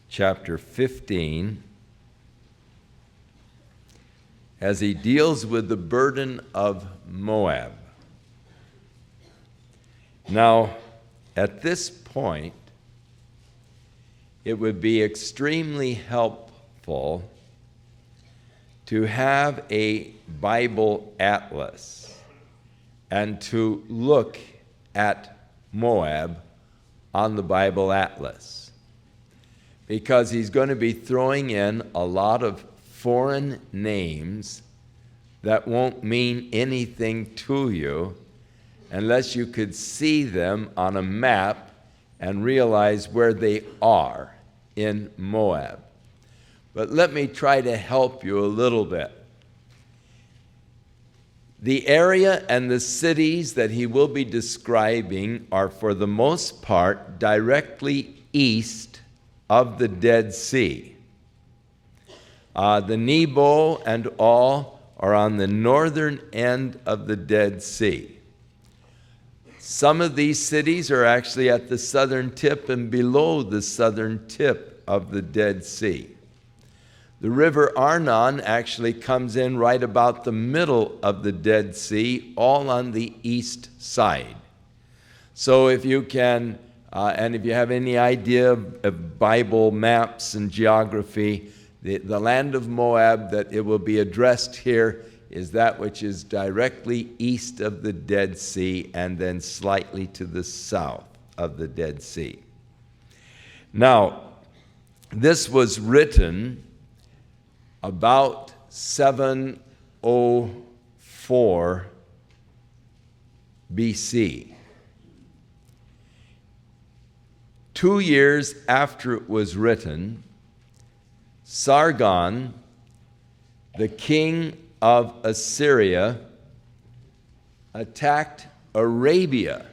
chapter 15 as he deals with the burden of Moab. Now, at this point, it would be extremely helpful to have a Bible atlas and to look at Moab on the Bible atlas, because he's going to be throwing in a lot of foreign names that won't mean anything to you unless you could see them on a map and realize where they are in Moab. But let me try to help you a little bit. The area and the cities that he will be describing are, for the most part, directly east of the Dead Sea. The Nebo and all are on the northern end of the Dead Sea. Some of these cities are actually at the southern tip and below the southern tip of the Dead Sea. The river Arnon actually comes in right about the middle of the Dead Sea, all on the east side. So if you can, and if you have any idea of Bible maps and geography, the land of Moab that it will be addressed here is that which is directly east of the Dead Sea and then slightly to the south of the Dead Sea. Now, this was written about 704 BC. 2 years after it was written, Sargon, the king of Assyria, attacked Arabia.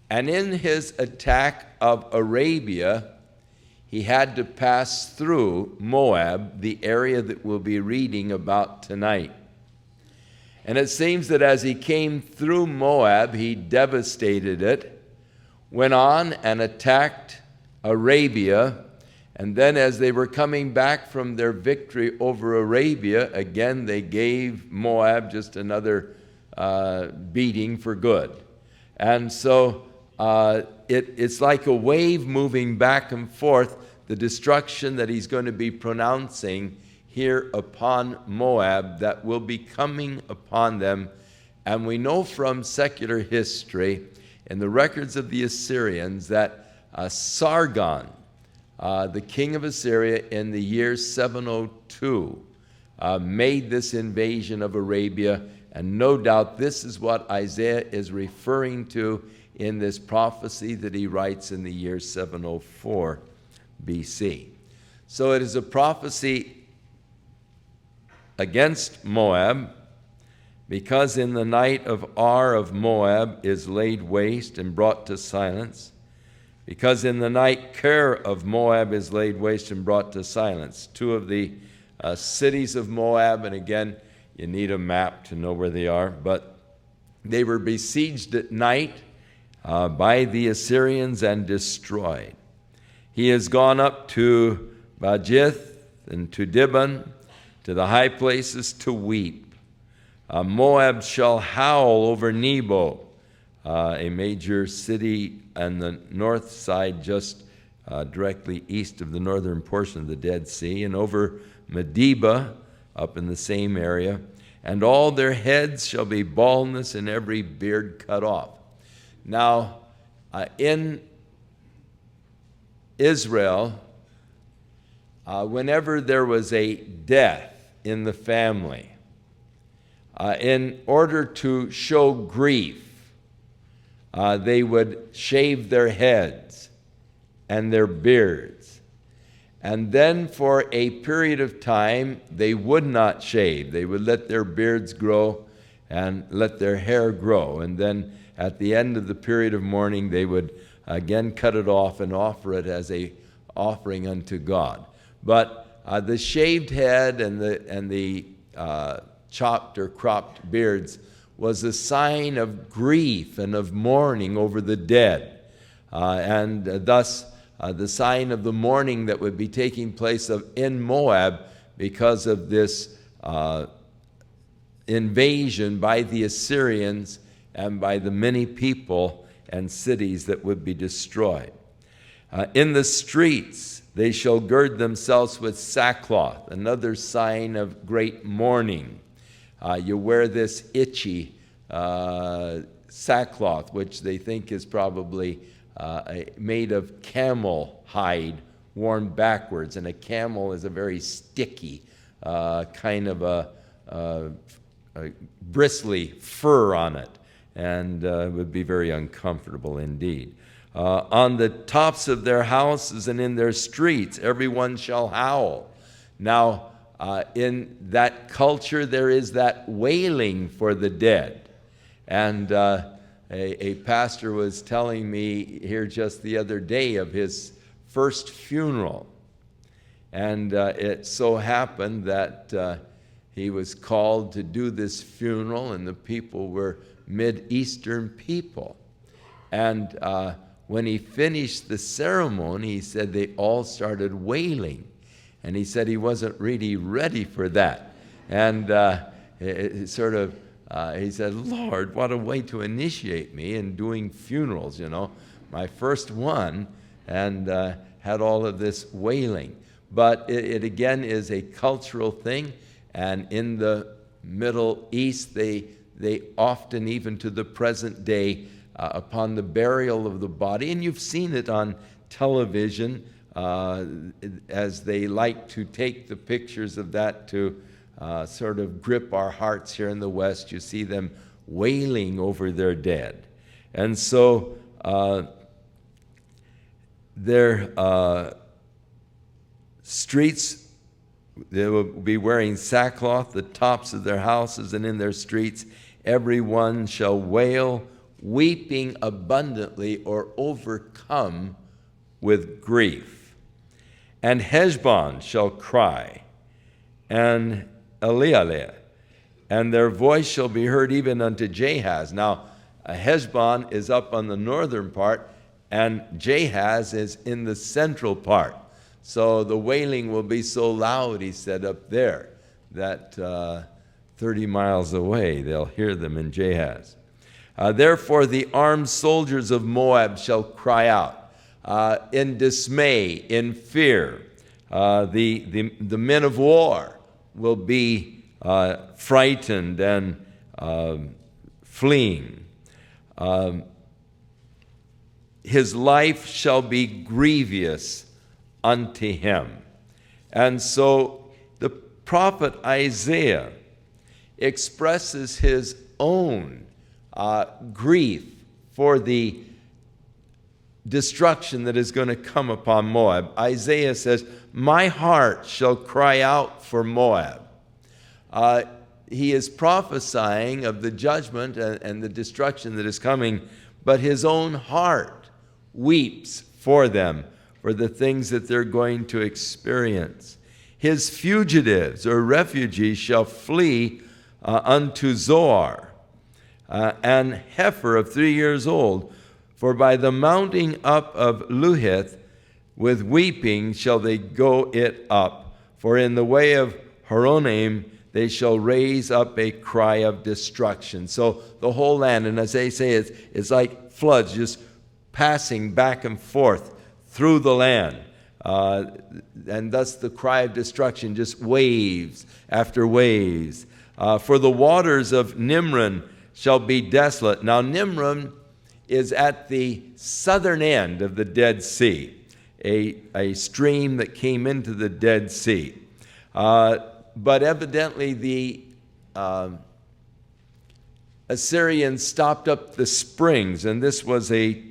And in his attack of Arabia, he had to pass through Moab, the area that we'll be reading about tonight. And it seems that as he came through Moab, he devastated it, went on and attacked Arabia, and then as they were coming back from their victory over Arabia, again they gave Moab just another beating for good. And so it's like a wave moving back and forth, the destruction that he's going to be pronouncing here upon Moab that will be coming upon them. And we know from secular history in the records of the Assyrians that Sargon, the king of Assyria, in the year 702, made this invasion of Arabia. And no doubt this is what Isaiah is referring to in this prophecy that he writes in the year 704 BC. So it is a prophecy against Moab, because in the night of Ar of Moab is laid waste and brought to silence, because in the night Ker of Moab is laid waste and brought to silence. Two of the cities of Moab, and again, you need a map to know where they are, but they were besieged at night by the Assyrians and destroyed. He has gone up to Bajith and to Dibon, to the high places to weep. Moab shall howl over Nebo, a major city on the north side, just directly east of the northern portion of the Dead Sea, and over Medeba, up in the same area. And all their heads shall be baldness, and every beard cut off. Now, in Israel, whenever there was a death in the family, in order to show grief, they would shave their heads and their beards. And then for a period of time, they would not shave. They would let their beards grow and let their hair grow. And then at the end of the period of mourning, they would again cut it off and offer it as a offering unto God. But the shaved head and the chopped or cropped beards was a sign of grief and of mourning over the dead. And thus the sign of the mourning that would be taking place in Moab because of this invasion by the Assyrians and by the many people and cities that would be destroyed. In the streets they shall gird themselves with sackcloth, another sign of great mourning. You wear this itchy sackcloth, which they think is probably made of camel hide worn backwards, and a camel is a very sticky kind of a bristly fur on it, and it would be very uncomfortable indeed. On the tops of their houses and in their streets, everyone shall howl. Now, in that culture, there is that wailing for the dead. And a pastor was telling me here just the other day of his first funeral. And it so happened that he was called to do this funeral, and the people were Mid-Eastern people. And when he finished the ceremony, he said they all started wailing. And he said he wasn't really ready for that. And he said, Lord, what a way to initiate me in doing funerals, my first one, and had all of this wailing. But it again is a cultural thing, and in the Middle East, they often, even to the present day, upon the burial of the body, and you've seen it on television, as they like to take the pictures of that to sort of grip our hearts here in the West. You see them wailing over their dead. And so their streets, they will be wearing sackcloth, the tops of their houses and in their streets. Everyone shall wail, weeping abundantly, or overcome with grief. And Heshbon shall cry, and Elealeh, and their voice shall be heard even unto Jahaz. Now, Heshbon is up on the northern part, and Jahaz is in the central part. So the wailing will be so loud, he said, up there, that 30 miles away they'll hear them in Jahaz. Therefore the armed soldiers of Moab shall cry out in dismay, in fear. The men of war will be frightened and fleeing. His life shall be grievous unto him. And so the prophet Isaiah expresses his own grief for the destruction that is going to come upon Moab. Isaiah says, my heart shall cry out for Moab. He is prophesying of the judgment and the destruction that is coming, but his own heart weeps for them, for the things that they're going to experience. His fugitives or refugees shall flee unto Zoar, and heifer of 3 years old, for by the mounting up of Luhith with weeping shall they go it up, for in the way of Horonaim they shall raise up a cry of destruction. So the whole land, and as they say, it's like floods just passing back and forth through the land. And thus the cry of destruction, just waves after waves. For the waters of Nimron shall be desolate. Now Nimron is at the southern end of the Dead Sea, a stream that came into the Dead Sea. But evidently the Assyrians stopped up the springs, and this was a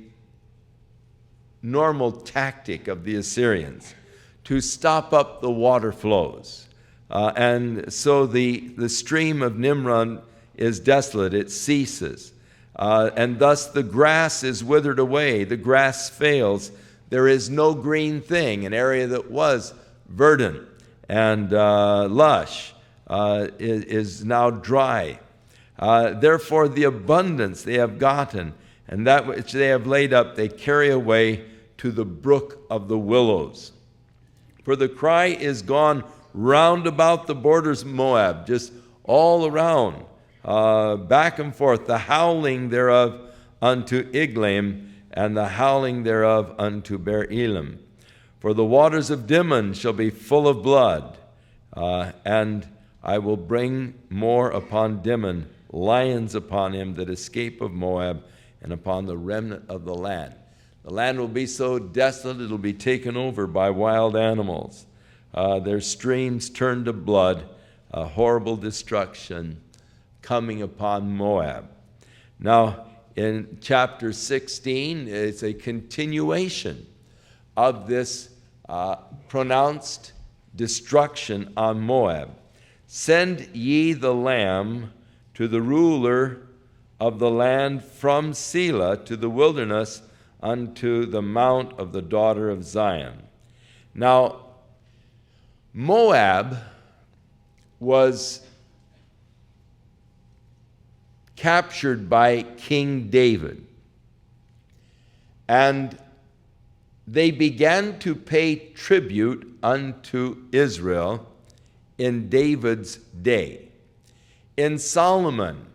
normal tactic of the Assyrians, to stop up the water flows. And so the stream of Nimron is desolate, it ceases. And thus the grass is withered away, the grass fails. There is no green thing. An area that was verdant and lush is now dry. Therefore the abundance they have gotten, and that which they have laid up they carry away to the brook of the willows. For the cry is gone round about the borders of Moab, just all around, back and forth, the howling thereof unto Iglaim, and the howling thereof unto Beer-elim. For the waters of Dimon shall be full of blood, and I will bring more upon Dimon, lions upon him that escape of Moab, and upon the remnant of the land. The land will be so desolate it will be taken over by wild animals. Their streams turn to blood, a horrible destruction coming upon Moab. Now, in chapter 16, it's a continuation of this pronounced destruction on Moab. Send ye the lamb to the ruler of the land from Selah to the wilderness unto the mount of the daughter of Zion. Now, Moab was captured by King David, and they began to pay tribute unto Israel in David's day. In Solomon,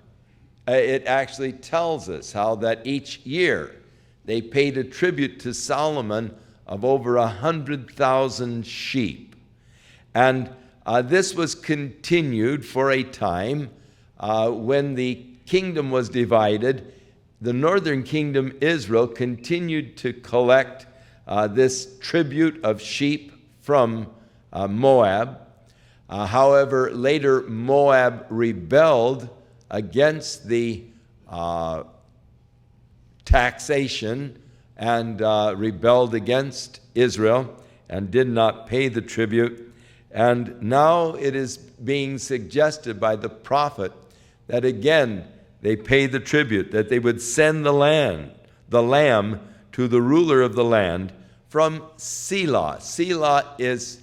it actually tells us how that each year they paid a tribute to Solomon of over 100,000 sheep. And this was continued for a time when the kingdom was divided. The northern kingdom, Israel, continued to collect this tribute of sheep from Moab. However, later Moab rebelled against the taxation and rebelled against Israel and did not pay the tribute. And now it is being suggested by the prophet that again they pay the tribute, that they would send the lamb to the ruler of the land from Selah. Selah is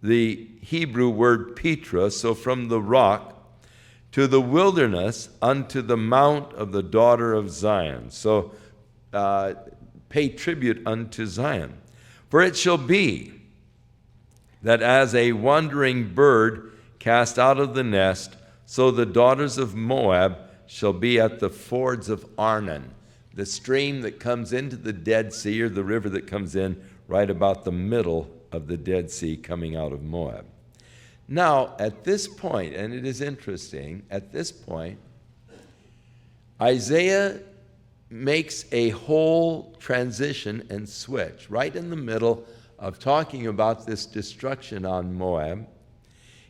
the Hebrew word Petra, so from the rock, to the wilderness unto the mount of the daughter of Zion. So pay tribute unto Zion. For it shall be that as a wandering bird cast out of the nest, so the daughters of Moab shall be at the fords of Arnon, the stream that comes into the Dead Sea, or the river that comes in right about the middle of the Dead Sea coming out of Moab. Now, at this point, and it is interesting, at this point, Isaiah makes a whole transition and switch right in the middle of talking about this destruction on Moab.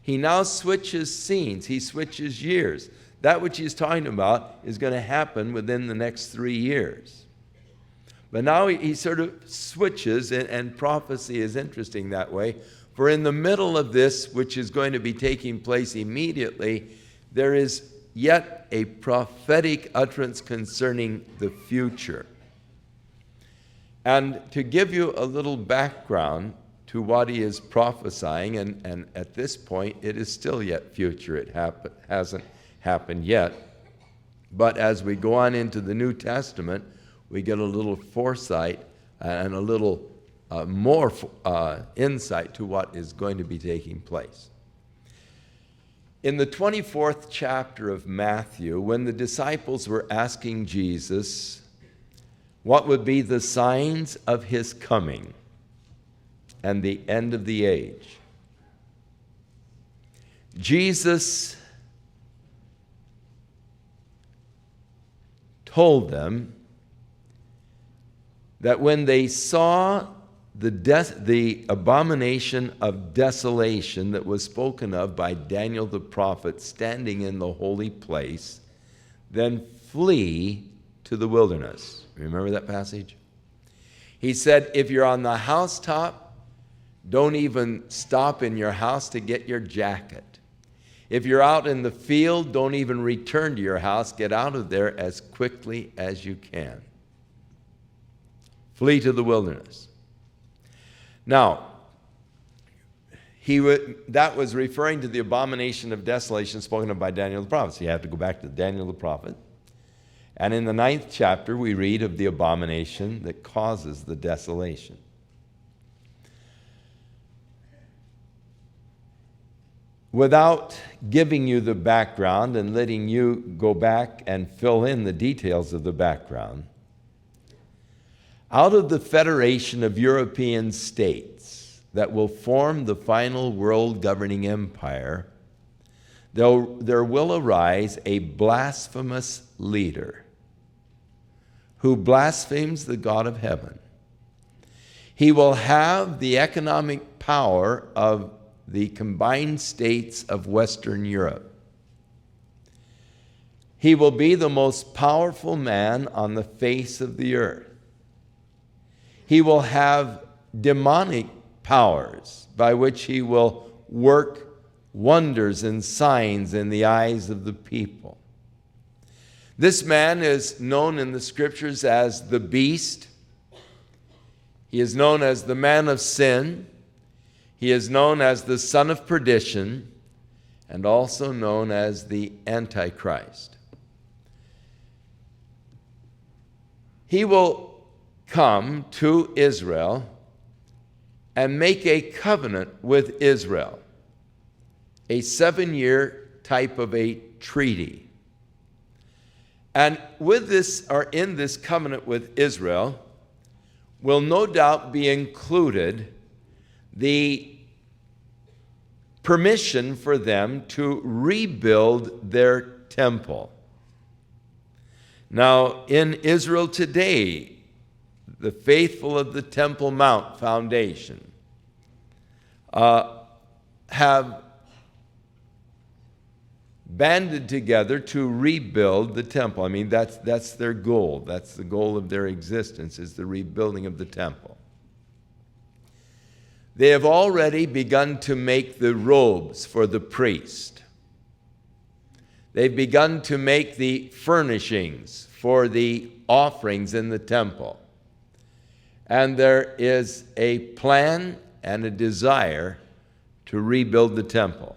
He now switches scenes. He switches years. That which he's talking about is going to happen within the next 3 years. But now he sort of switches, and prophecy is interesting that way. For in the middle of this, which is going to be taking place immediately, there is yet a prophetic utterance concerning the future. And to give you a little background to what he is prophesying, and at this point it is still yet future. It hasn't happened yet. But as we go on into the New Testament, we get a little foresight and a little more insight to what is going to be taking place. In the 24th chapter of Matthew, when the disciples were asking Jesus what would be the signs of his coming and the end of the age, Jesus told them that when they saw the abomination of desolation that was spoken of by Daniel the prophet standing in the holy place, then flee to the wilderness. Remember that passage? He said, if you're on the housetop, don't even stop in your house to get your jacket. If you're out in the field, don't even return to your house. Get out of there as quickly as you can. Flee to the wilderness. Now, that was referring to the abomination of desolation spoken of by Daniel the prophet. So you have to go back to Daniel the prophet. And in the 9th chapter, we read of the abomination that causes the desolation. Without giving you the background and letting you go back and fill in the details of the background, out of the federation of European states that will form the final world governing empire, there will arise a blasphemous leader who blasphemes the God of heaven. He will have the economic power of the combined states of Western Europe. He will be the most powerful man on the face of the earth. He will have demonic powers by which he will work wonders and signs in the eyes of the people. This man is known in the scriptures as the beast. He is known as the man of sin. He is known as the son of perdition, and also known as the Antichrist. He will come to Israel and make a covenant with Israel, a 7-year type of a treaty. And with this, or in this covenant with Israel, will no doubt be included the permission for them to rebuild their temple. Now, in Israel today, the faithful of the Temple Mount Foundation have banded together to rebuild the temple. I mean, that's their goal. That's the goal of their existence, is the rebuilding of the temple. They have already begun to make the robes for the priest. They've begun to make the furnishings for the offerings in the temple. And there is a plan and a desire to rebuild the temple.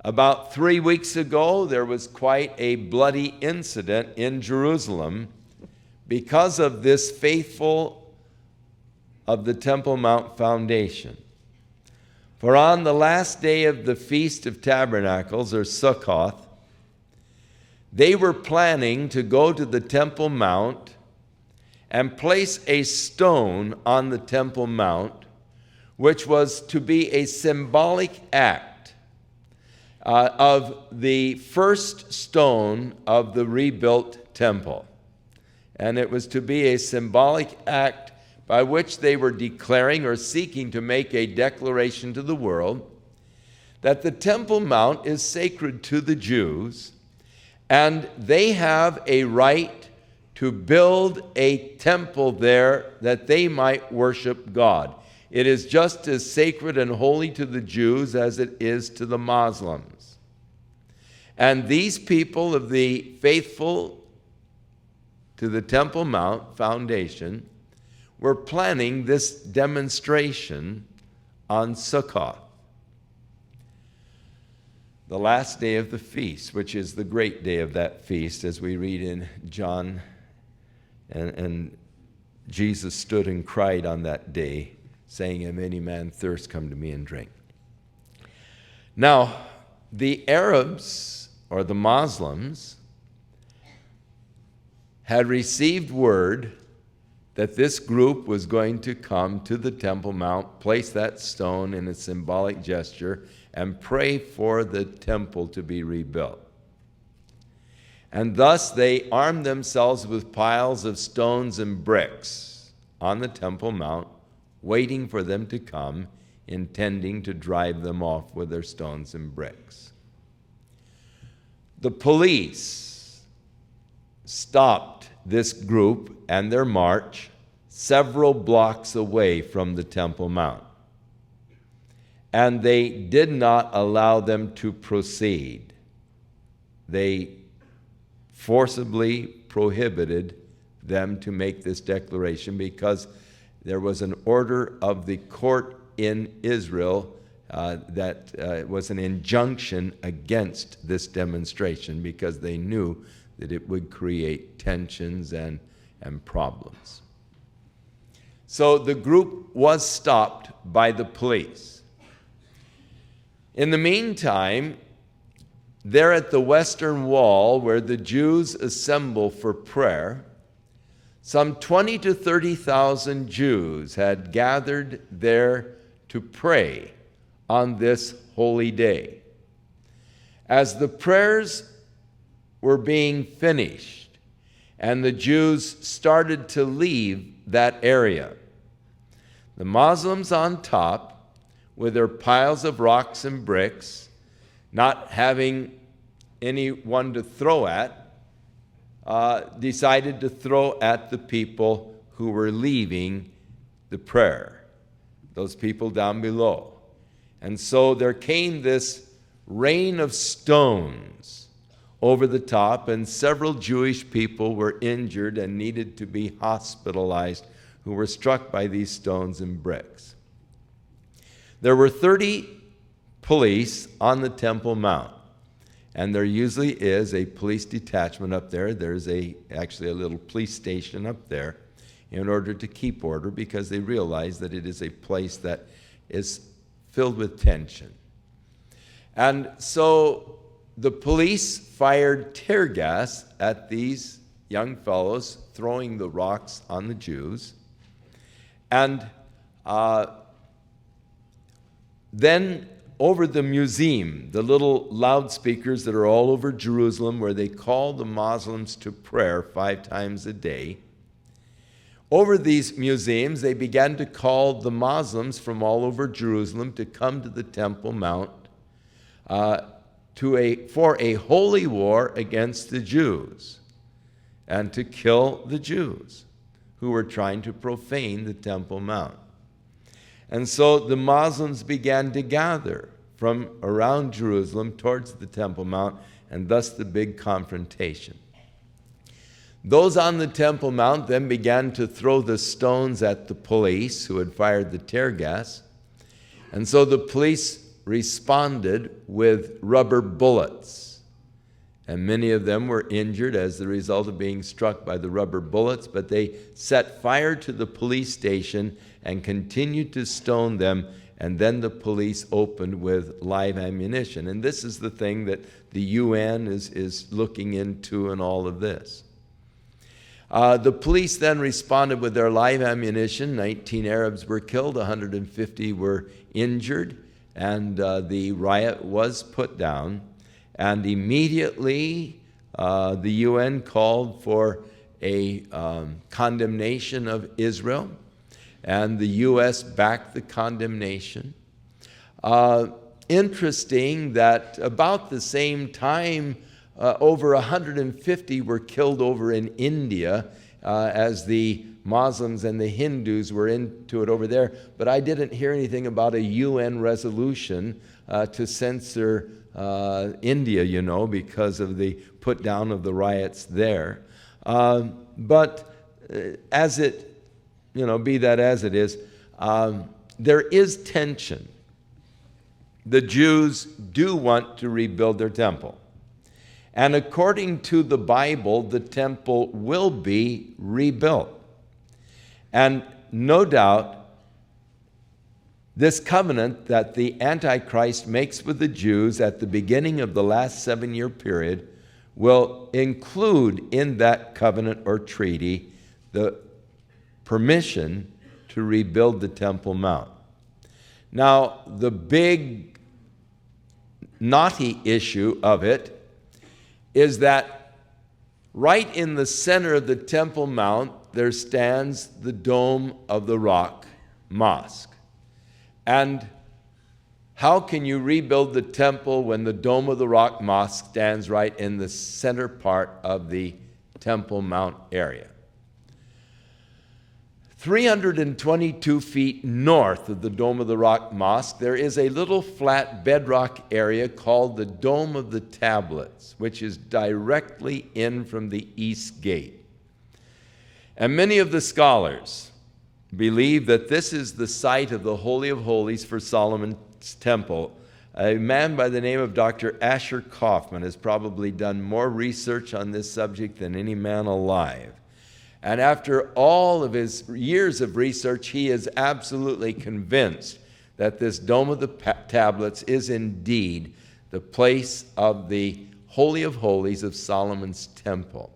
About 3 weeks ago, there was quite a bloody incident in Jerusalem because of this faithful of the Temple Mount Foundation. For on the last day of the Feast of Tabernacles, or Sukkoth, they were planning to go to the Temple Mount and place a stone on the Temple Mount, which was to be a symbolic act of the first stone of the rebuilt temple. And it was to be a symbolic act by which they were declaring or seeking to make a declaration to the world that the Temple Mount is sacred to the Jews, and they have a right to build a temple there that they might worship God. It is just as sacred and holy to the Jews as it is to the Muslims. And these people of the faithful to the Temple Mount Foundation were planning this demonstration on Sukkoth, the last day of the feast, which is the great day of that feast, as we read in John. And Jesus stood and cried on that day, saying, "If any man thirst, come to me and drink." Now, the Arabs, or the Muslims, had received word that this group was going to come to the Temple Mount, place that stone in a symbolic gesture, and pray for the temple to be rebuilt. And thus they armed themselves with piles of stones and bricks on the Temple Mount, waiting for them to come, intending to drive them off with their stones and bricks. The police stopped this group and their march several blocks away from the Temple Mount. And they did not allow them to proceed. They forcibly prohibited them to make this declaration because there was an order of the court in Israel that was an injunction against this demonstration, because they knew that it would create tensions and problems. So the group was stopped by the police. In the meantime, there at the western wall where the Jews assemble for prayer, some 20 to 30,000 Jews had gathered there to pray on this holy day. As the prayers were being finished and the Jews started to leave that area, the Muslims on top, with their piles of rocks and bricks, not having anyone to throw at, decided to throw at the people who were leaving the prayer, those people down below. And so there came this rain of stones over the top, and several Jewish people were injured and needed to be hospitalized, who were struck by these stones and bricks. There were 30 police on the Temple Mount, and there usually is a police detachment up there. There's actually a little police station up there in order to keep order, because they realize that it is a place that is filled with tension. And so the police fired tear gas at these young fellows, throwing the rocks on the Jews. And then over the museum, the little loudspeakers that are all over Jerusalem where they call the Muslims to prayer 5 times a day, over these museums, they began to call the Muslims from all over Jerusalem to come to the Temple Mount for a holy war against the Jews and to kill the Jews who were trying to profane the Temple Mount. And so the Muslims began to gather from around Jerusalem towards the Temple Mount, and thus the big confrontation. Those on the Temple Mount then began to throw the stones at the police who had fired the tear gas. And so the police responded with rubber bullets. And many of them were injured as the result of being struck by the rubber bullets, but they set fire to the police station and continued to stone them, and then the police opened with live ammunition. And this is the thing that the UN is looking into in all of this. The police then responded with their live ammunition. 19 Arabs were killed, 150 were injured, and the riot was put down. And immediately the UN called for a condemnation of Israel, and the U.S. backed the condemnation. Interesting that about the same time, over 150 were killed over in India as the Muslims and the Hindus were into it over there. But I didn't hear anything about a UN resolution to censor India, because of the put down of the riots there. But as it, be that as it is, there is tension. The Jews do want to rebuild their temple. And according to the Bible, the temple will be rebuilt. And no doubt, this covenant that the Antichrist makes with the Jews at the beginning of the last 7-year period will include in that covenant or treaty the permission to rebuild the Temple Mount. Now, the big knotty issue of it is that right in the center of the Temple Mount, there stands the Dome of the Rock Mosque. And how can you rebuild the temple when the Dome of the Rock Mosque stands right in the center part of the Temple Mount area? 322 feet north of the Dome of the Rock Mosque, there is a little flat bedrock area called the Dome of the Tablets, which is directly in from the east gate. And many of the scholars believe that this is the site of the Holy of Holies for Solomon's temple, A man by the name of Dr. Asher Kaufman has probably done more research on this subject than any man alive. And after all of his years of research, he is absolutely convinced that this Dome of the Tablets is indeed the place of the Holy of Holies of Solomon's temple,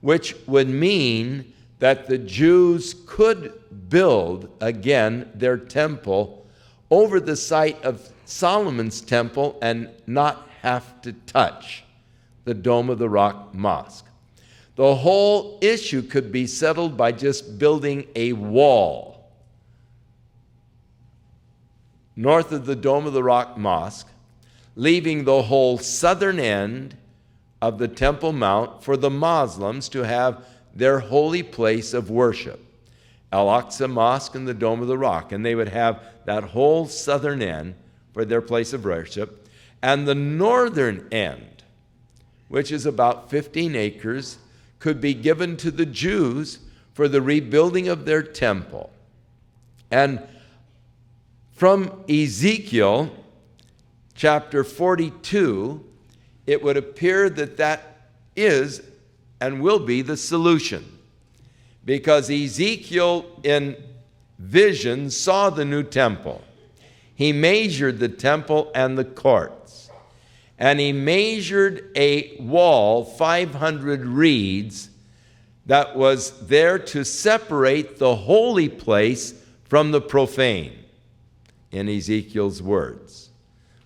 which would mean that the Jews could build again their temple over the site of Solomon's temple and not have to touch the Dome of the Rock Mosque. The whole issue could be settled by just building a wall north of the Dome of the Rock Mosque, leaving the whole southern end of the Temple Mount for the Muslims to have their holy place of worship, Al-Aqsa Mosque and the Dome of the Rock. And they would have that whole southern end for their place of worship. And the northern end, which is about 15 acres, could be given to the Jews for the rebuilding of their temple. And from Ezekiel chapter 42, it would appear that that is and will be the solution, because Ezekiel in vision saw the new temple. He measured the temple and the courts, and he measured a wall 500 reeds that was there to separate the holy place from the profane, in Ezekiel's words,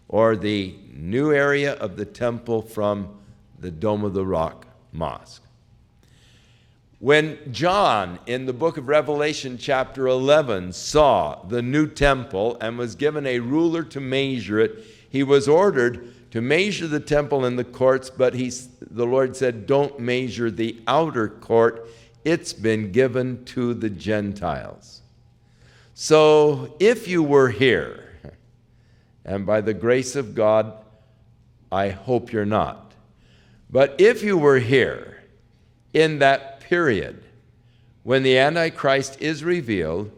or the new area of the temple from the Dome of the Rock Mosque. When John, in the book of Revelation chapter 11, saw the new temple and was given a ruler to measure it, he was ordered to measure the temple and the courts, but the Lord said, don't measure the outer court. It's been given to the Gentiles. So if you were here, and by the grace of God, I hope you're not, but if you were here in that period when the Antichrist is revealed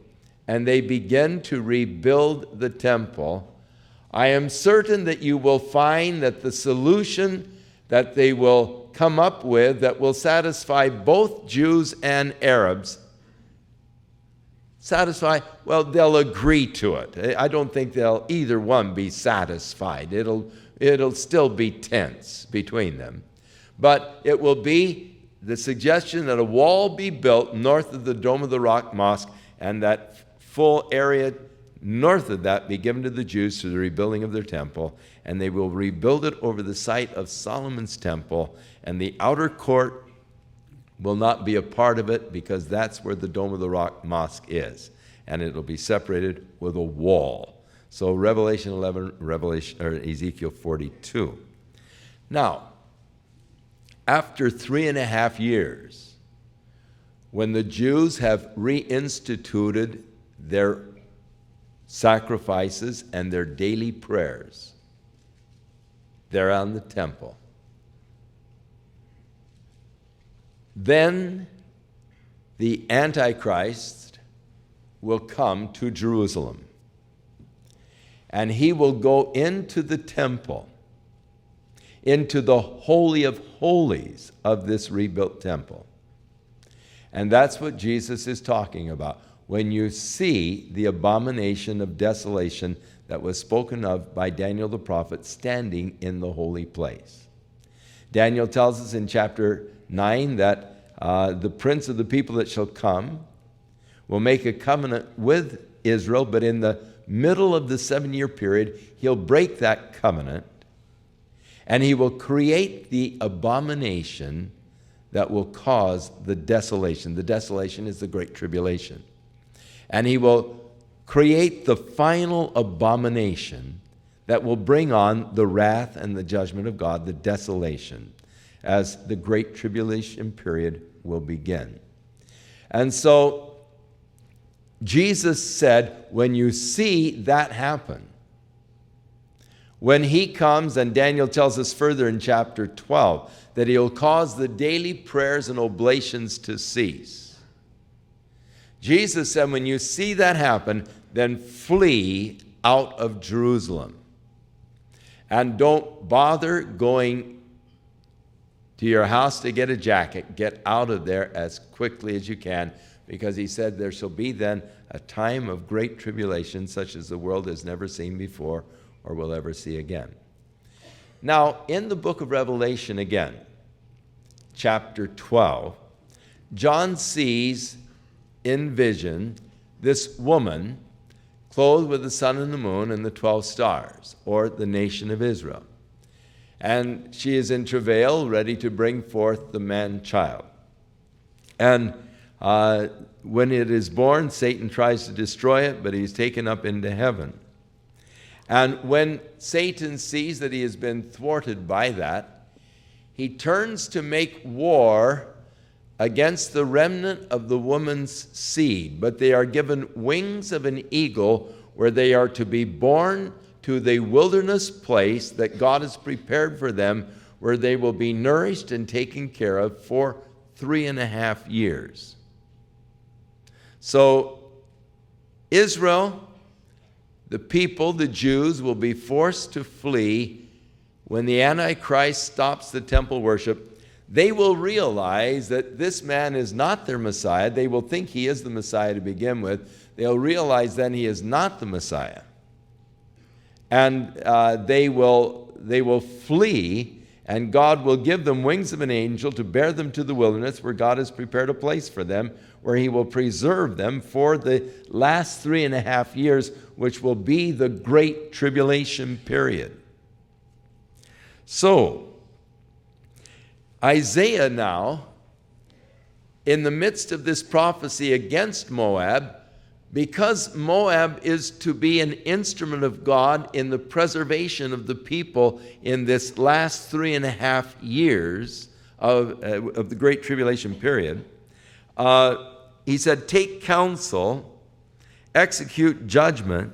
and they begin to rebuild the temple, I am certain that you will find that the solution that they will come up with that will satisfy both Jews and Arabs, they'll agree to it. I don't think they'll either one be satisfied. It'll still be tense between them. But it will be the suggestion that a wall be built north of the Dome of the Rock Mosque, and that full area north of that be given to the Jews for the rebuilding of their temple, and they will rebuild it over the site of Solomon's temple, and the outer court will not be a part of it because that's where the Dome of the Rock Mosque is, and it'll be separated with a wall. So Revelation 11, Ezekiel 42. Now, after 3.5 years, when the Jews have reinstituted their sacrifices and their daily prayers there on the temple, then the Antichrist will come to Jerusalem, and he will go into the temple, into the Holy of Holies of this rebuilt temple. And that's what Jesus is talking about when you see the abomination of desolation that was spoken of by Daniel the prophet standing in the holy place. Daniel tells us in chapter 9 that the prince of the people that shall come will make a covenant with Israel, but in the middle of the 7-year period, he'll break that covenant, and he will create the abomination that will cause the desolation. The desolation is the Great Tribulation. And he will create the final abomination that will bring on the wrath and the judgment of God, the desolation, as the Great Tribulation period will begin. And so Jesus said, when you see that happen, when he comes, and Daniel tells us further in chapter 12, that he'll cause the daily prayers and oblations to cease. Jesus said, when you see that happen, then flee out of Jerusalem. And don't bother going to your house to get a jacket. Get out of there as quickly as you can, because he said there shall be then a time of great tribulation, such as the world has never seen before or will ever see again. Now, in the book of Revelation again, chapter 12, John sees in vision this woman clothed with the sun and the moon and the 12 stars, or the nation of Israel. And she is in travail, ready to bring forth the man-child. And when it is born, Satan tries to destroy it, but he's taken up into heaven. And when Satan sees that he has been thwarted by that, he turns to make war against the remnant of the woman's seed. But they are given wings of an eagle, where they are to be born to the wilderness place that God has prepared for them, where they will be nourished and taken care of for 3.5 years. So Israel, the people, the Jews, will be forced to flee when the Antichrist stops the temple worship. They will realize that this man is not their Messiah. They will think he is the Messiah to begin with. They'll realize then he is not the Messiah. And they will flee, and God will give them wings of an angel to bear them to the wilderness, where God has prepared a place for them, where he will preserve them for the last 3.5 years, which will be the great tribulation period. So, Isaiah now, in the midst of this prophecy against Moab, because Moab is to be an instrument of God in the preservation of the people in this last 3.5 years of the great tribulation period, he said, take counsel, execute judgment,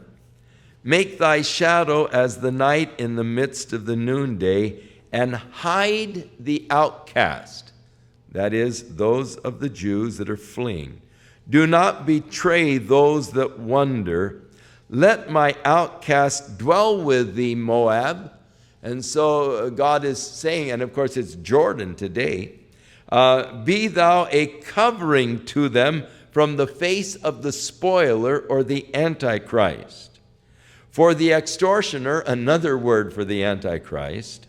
make thy shadow as the night in the midst of the noonday, and hide the outcast, that is, those of the Jews that are fleeing. Do not betray those that wander. Let my outcast dwell with thee, Moab. And so God is saying, and of course it's Jordan today, be thou a covering to them from the face of the spoiler, or the Antichrist. For the extortioner, another word for the Antichrist,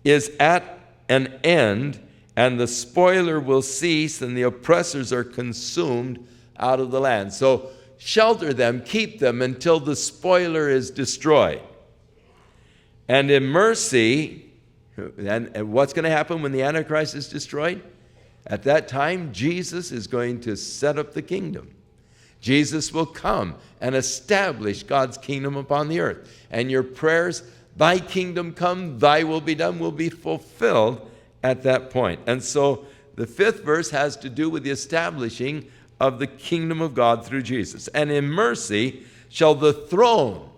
is at an end, and the spoiler will cease, and the oppressors are consumed out of the land. So shelter them, keep them until the spoiler is destroyed. And in mercy, and what's going to happen when the Antichrist is destroyed? At that time, Jesus is going to set up the kingdom. Jesus will come and establish God's kingdom upon the earth. And your prayers, thy kingdom come, thy will be done, will be fulfilled at that point. And so the 5th verse has to do with the establishing of the kingdom of God through Jesus. And in mercy shall the throne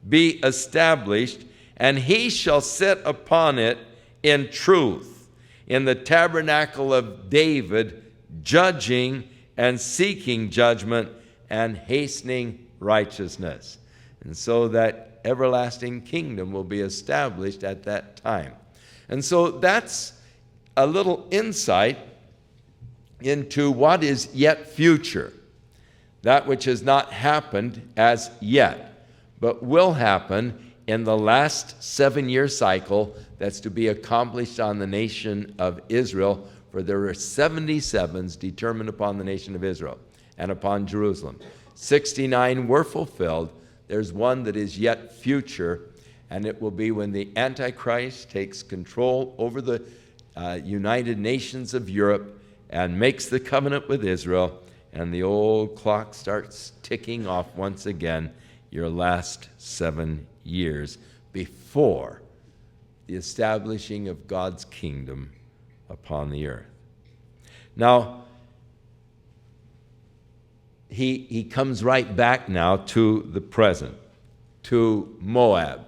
be established, and he shall sit upon it in truth, in the tabernacle of David, judging and seeking judgment and hastening righteousness. And so that everlasting kingdom will be established at that time. And so that's a little insight into what is yet future, that which has not happened as yet, but will happen in the last 7-year cycle that's to be accomplished on the nation of Israel, for there are 77s determined upon the nation of Israel and upon Jerusalem. 69 were fulfilled. There's one that is yet future, and it will be when the Antichrist takes control over the United Nations of Europe and makes the covenant with Israel, and the old clock starts ticking off once again, your last 7 years before the establishing of God's kingdom upon the earth. Now, he comes right back now to the present, to Moab,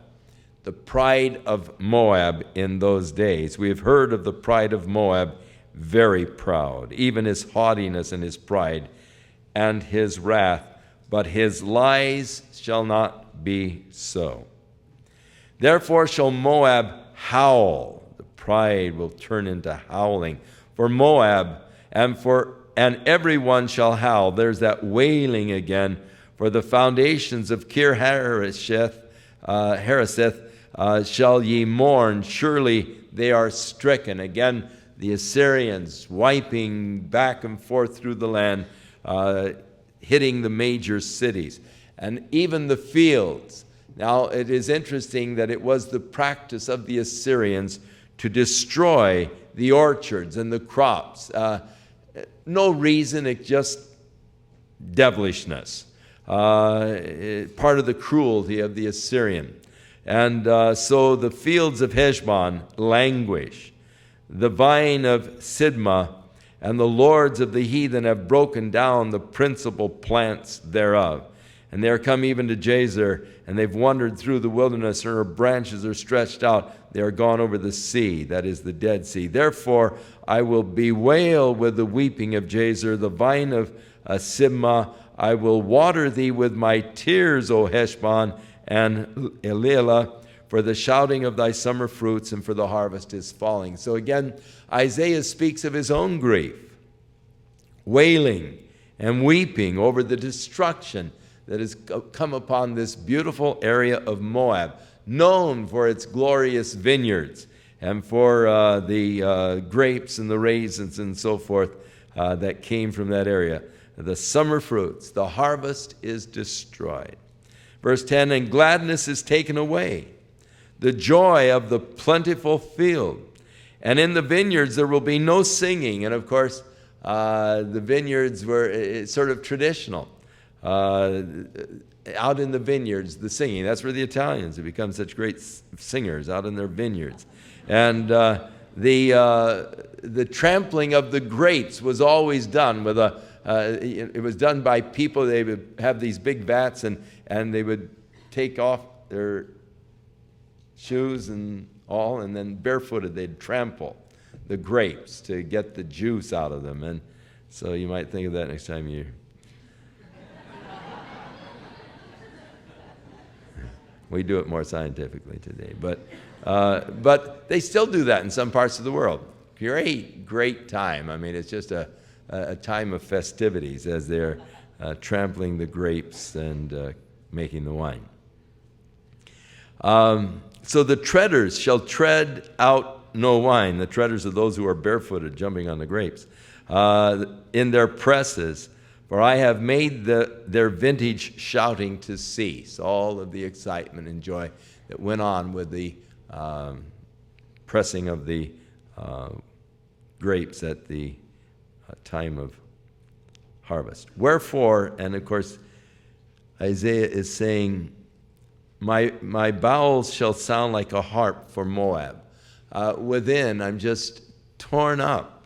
the pride of Moab in those days. We have heard of the pride of Moab, very proud, even his haughtiness and his pride and his wrath, but his lies shall not be so. Therefore shall Moab howl. The pride will turn into howling. For Moab and everyone shall howl. There's that wailing again. For the foundations of Kir Hareseth shall ye mourn. Surely they are stricken. Again, the Assyrians wiping back and forth through the land, hitting the major cities, and even the fields. Now, it is interesting that it was the practice of the Assyrians to destroy the orchards and the crops. No reason, it's just devilishness. Part of the cruelty of the Assyrian. And so the fields of Heshbon languish. The vine of Sidma and the lords of the heathen have broken down the principal plants thereof. And they are come even to Jazer, and they've wandered through the wilderness, and her branches are stretched out. They are gone over the sea, that is the Dead Sea. Therefore I will bewail with the weeping of Jazer, the vine of Sibmah. I will water thee with my tears, O Heshbon and Elilah, for the shouting of thy summer fruits and for the harvest is falling. So again, Isaiah speaks of his own grief, wailing and weeping over the destruction that has come upon this beautiful area of Moab, known for its glorious vineyards and for the grapes and the raisins and so forth that came from that area. The summer fruits, the harvest is destroyed. Verse 10, and gladness is taken away, the joy of the plentiful field. And in the vineyards there will be no singing. And of course, the vineyards were sort of traditional. Out in the vineyards, the singing. That's where the Italians have become such great singers, out in their vineyards. And the trampling of the grapes was always done with it was done by people. They would have these big vats, and they would take off their shoes and all, and then barefooted they'd trample the grapes to get the juice out of them. And so you might think of that next time you... We do it more scientifically today, but they still do that in some parts of the world. Great time. I mean, it's just a time of festivities as they're trampling the grapes and making the wine. So the treaders shall tread out no wine. The treaders are those who are barefooted, jumping on the grapes, in their presses. For I have made their vintage shouting to cease. All of the excitement and joy that went on with the pressing of the grapes at the time of harvest. Wherefore, and of course, Isaiah is saying, my bowels shall sound like a harp for Moab. Within, I'm just torn up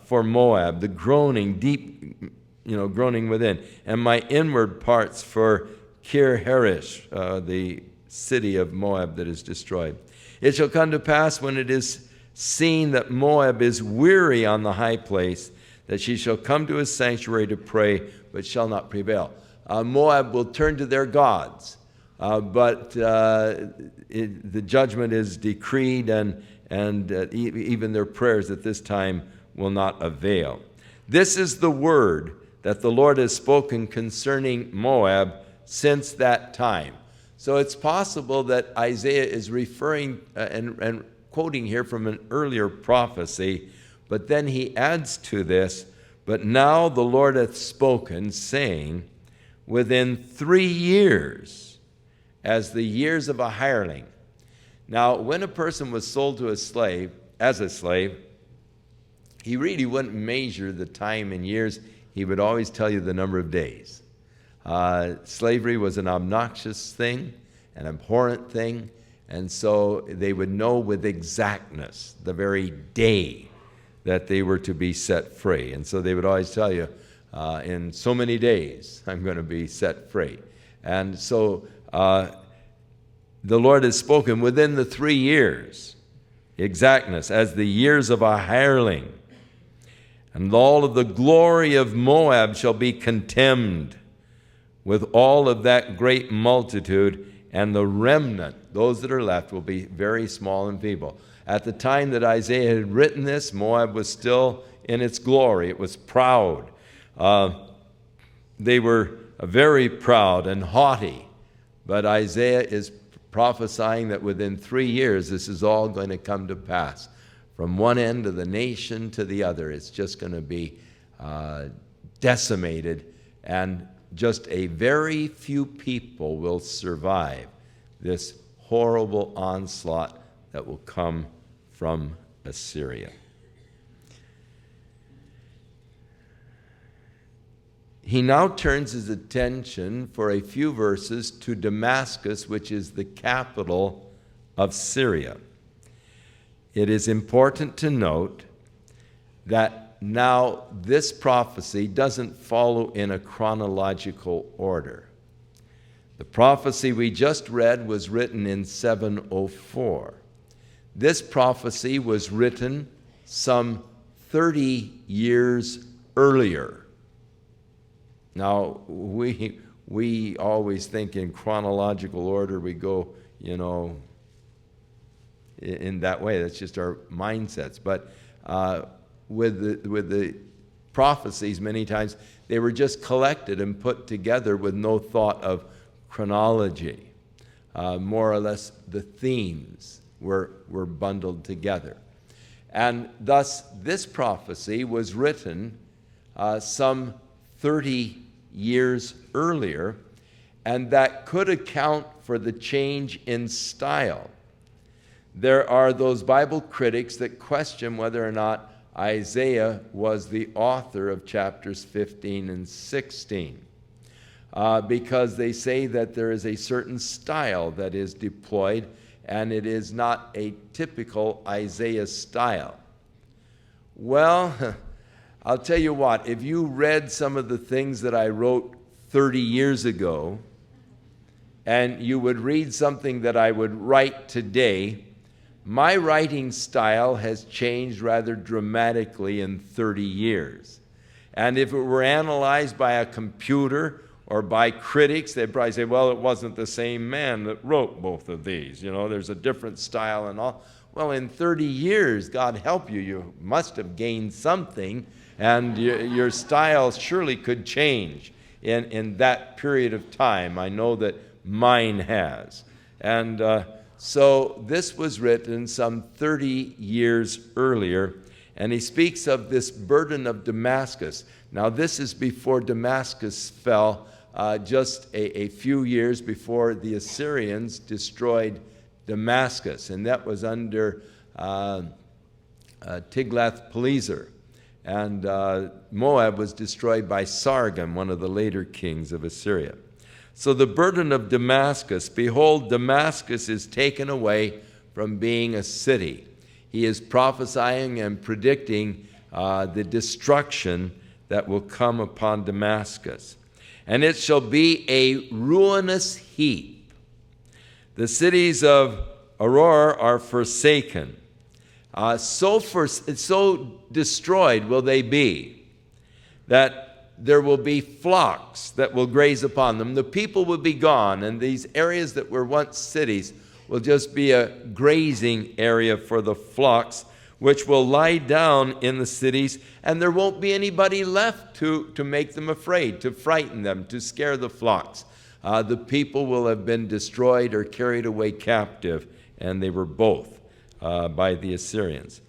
for Moab, the groaning, deep, groaning within. And my inward parts for Kir Haresh, the city of Moab that is destroyed. It shall come to pass when it is seen that Moab is weary on the high place, that she shall come to his sanctuary to pray, but shall not prevail. Moab will turn to their gods, but the judgment is decreed, and even their prayers at this time will not avail. This is the word that the Lord has spoken concerning Moab since that time. So it's possible that Isaiah is referring and quoting here from an earlier prophecy, but then he adds to this, but now the Lord hath spoken, saying, within 3 years, as the years of a hireling. Now, when a person was sold to a slave, as a slave, he really wouldn't measure the time in years. He would always tell you the number of days. Slavery was an obnoxious thing, an abhorrent thing, and so they would know with exactness the very day that they were to be set free. And so they would always tell you, in so many days, I'm going to be set free. And so the Lord has spoken within the 3 years, exactness, as the years of a hireling. And all of the glory of Moab shall be contemned with all of that great multitude, and the remnant, those that are left, will be very small and feeble. At the time that Isaiah had written this, Moab was still in its glory. It was proud. They were very proud and haughty. But Isaiah is prophesying that within 3 years, this is all going to come to pass. From one end of the nation to the other, it's just going to be decimated, and just a very few people will survive this horrible onslaught that will come from Assyria. He now turns his attention for a few verses to Damascus, which is the capital of Syria. It is important to note that now this prophecy doesn't follow in a chronological order. The prophecy we just read was written in 704. This prophecy was written some 30 years earlier. Now, we always think in chronological order. We go, in that way. That's just our mindsets. But with the prophecies, many times, they were just collected and put together with no thought of chronology. More or less, the themes were bundled together. And thus, this prophecy was written some 30 years earlier, and that could account for the change in style. There are those Bible critics that question whether or not Isaiah was the author of chapters 15 and 16, because they say that there is a certain style that is deployed, and it is not a typical Isaiah style. Well, I'll tell you what, if you read some of the things that I wrote 30 years ago, and you would read something that I would write today, my writing style has changed rather dramatically in 30 years. And if it were analyzed by a computer or by critics, they'd probably say, well, it wasn't the same man that wrote both of these. There's a different style and all. Well, in 30 years, God help you, you must have gained something, and your style surely could change in that period of time. I know that mine has. And so this was written some 30 years earlier, and he speaks of this burden of Damascus. Now, this is before Damascus fell, just a few years before the Assyrians destroyed Damascus, and that was under Tiglath-Pileser. And Moab was destroyed by Sargon, one of the later kings of Assyria. So the burden of Damascus, behold, Damascus is taken away from being a city. He is prophesying and predicting the destruction that will come upon Damascus. And it shall be a ruinous heap. The cities of Aurora are forsaken. So destroyed will they be that there will be flocks that will graze upon them. The people will be gone, and these areas that were once cities will just be a grazing area for the flocks, which will lie down in the cities, and there won't be anybody left to make them afraid, to frighten them, to scare the flocks. The people will have been destroyed or carried away captive, and they were both by the Assyrians.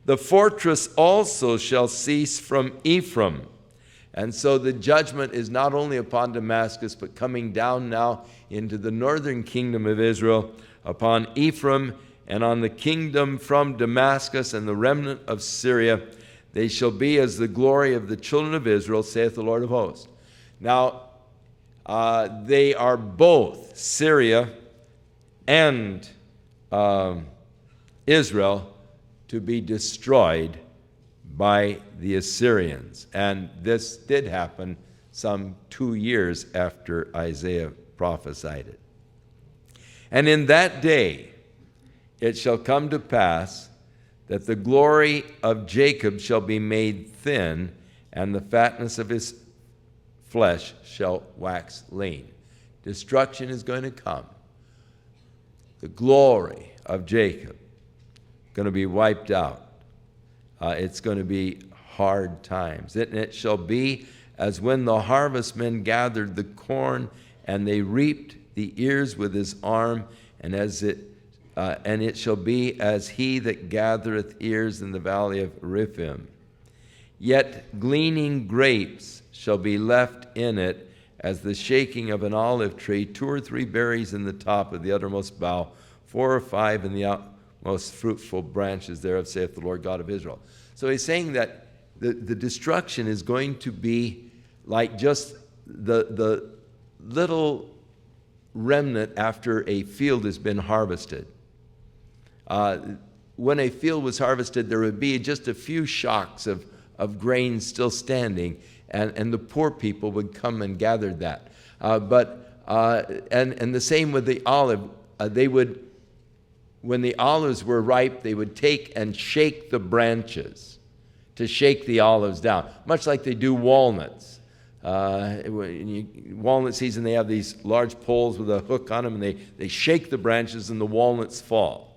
The fortress also shall cease from Ephraim. And so the judgment is not only upon Damascus, but coming down now into the northern kingdom of Israel, upon Ephraim, and on the kingdom from Damascus and the remnant of Syria. They shall be as the glory of the children of Israel, saith the Lord of hosts. Now, they are both Syria and Israel to be destroyed by the Assyrians. And this did happen some 2 years after Isaiah prophesied it. And in that day it shall come to pass that the glory of Jacob shall be made thin, and the fatness of his flesh shall wax lean. Destruction is going to come the glory of Jacob, going to be wiped out. It's going to be hard times. And it shall be as when the harvestmen gathered the corn, and they reaped the ears with his arm, and it shall be as he that gathereth ears in the valley of Rephaim. Yet gleaning grapes shall be left in it, as the shaking of an olive tree, 2 or 3 berries in the top of the uttermost bough, 4 or 5 in the outmost fruitful branches thereof, saith the Lord God of Israel. So he's saying that the destruction is going to be like just the little remnant after a field has been harvested. When a field was harvested, there would be just a few shocks of grain still standing, and the poor people would come and gather that. And the same with the olive. When the olives were ripe, they would take and shake the branches to shake the olives down, much like they do walnuts. Walnut season, they have these large poles with a hook on them, and they shake the branches and the walnuts fall.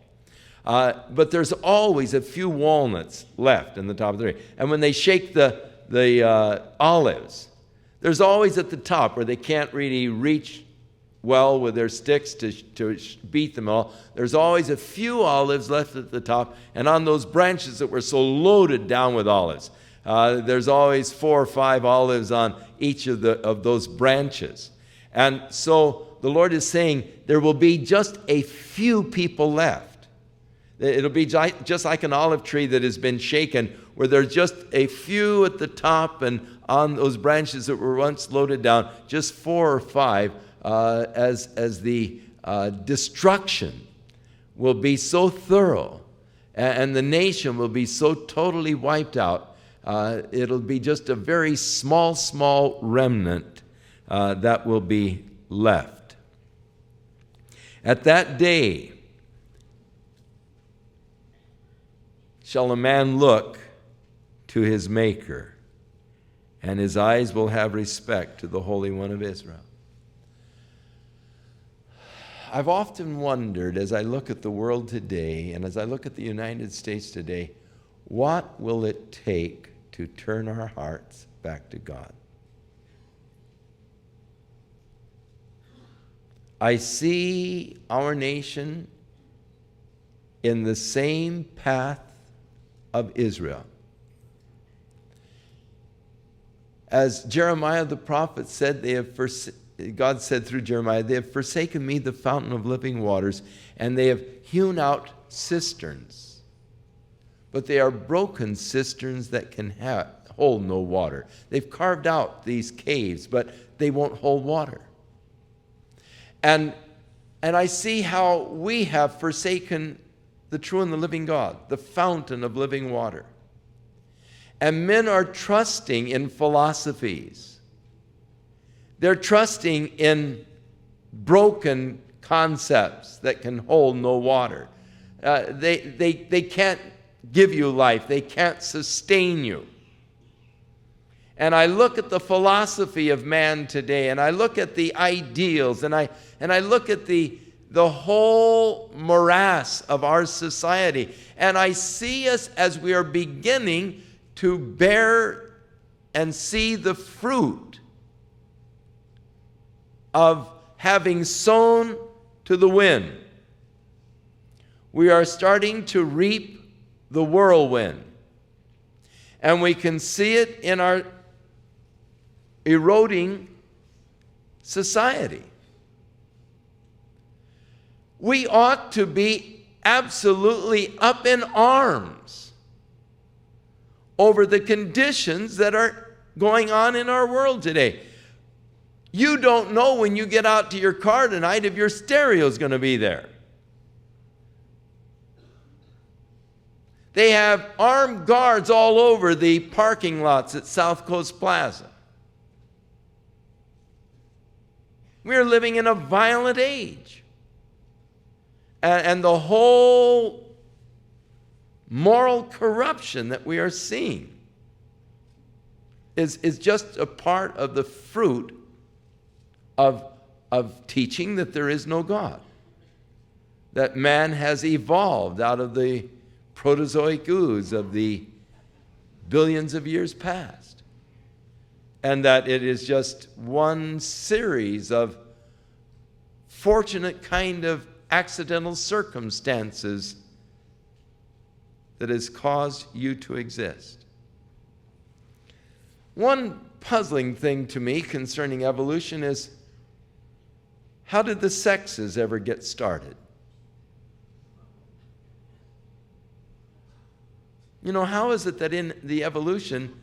But there's always a few walnuts left in the top of the tree. And when they shake the olives, there's always at the top where they can't really reach well with their sticks to beat them all. There's always a few olives left at the top, and on those branches that were so loaded down with olives, there's always 4 or 5 olives on each of those branches. And so the Lord is saying there will be just a few people left. It'll be just like an olive tree that has been shaken, where there's just a few at the top, and on those branches that were once loaded down, just 4 or 5, as the destruction will be so thorough, and the nation will be so totally wiped out. It'll be just a very small remnant that will be left. At that day shall a man look to his Maker, and his eyes will have respect to the Holy One of Israel. I've often wondered, as I look at the world today, and as I look at the United States today, what will it take to turn our hearts back to God? I see our nation in the same path of Israel. As Jeremiah the prophet said, God said through Jeremiah, they have forsaken me, the fountain of living waters, and they have hewn out cisterns. But they are broken cisterns that can hold no water. They've carved out these caves, but they won't hold water. And I see how we have forsaken the true and the living God, the fountain of living water. And men are trusting in philosophies. They're trusting in broken concepts that can hold no water. They can't give you life. They can't sustain you. And I look at the philosophy of man today, and I look at the ideals, and I look at the whole morass of our society, and I see us as we are beginning to bear and see the fruit of having sown to the wind. We are starting to reap the whirlwind, and we can see it in our eroding society. We ought to be absolutely up in arms over the conditions that are going on in our world today. You don't know when you get out to your car tonight if your stereo is going to be there. They have armed guards all over the parking lots at South Coast Plaza. We're living in a violent age. And the whole moral corruption that we are seeing is just a part of the fruit of teaching that there is no God. that man has evolved out of the Proterozoic ooze of the billions of years past, and that it is just one series of fortunate kind of accidental circumstances that has caused you to exist. One puzzling thing to me concerning evolution is, how did the sexes ever get started? You know, how is it that in the evolution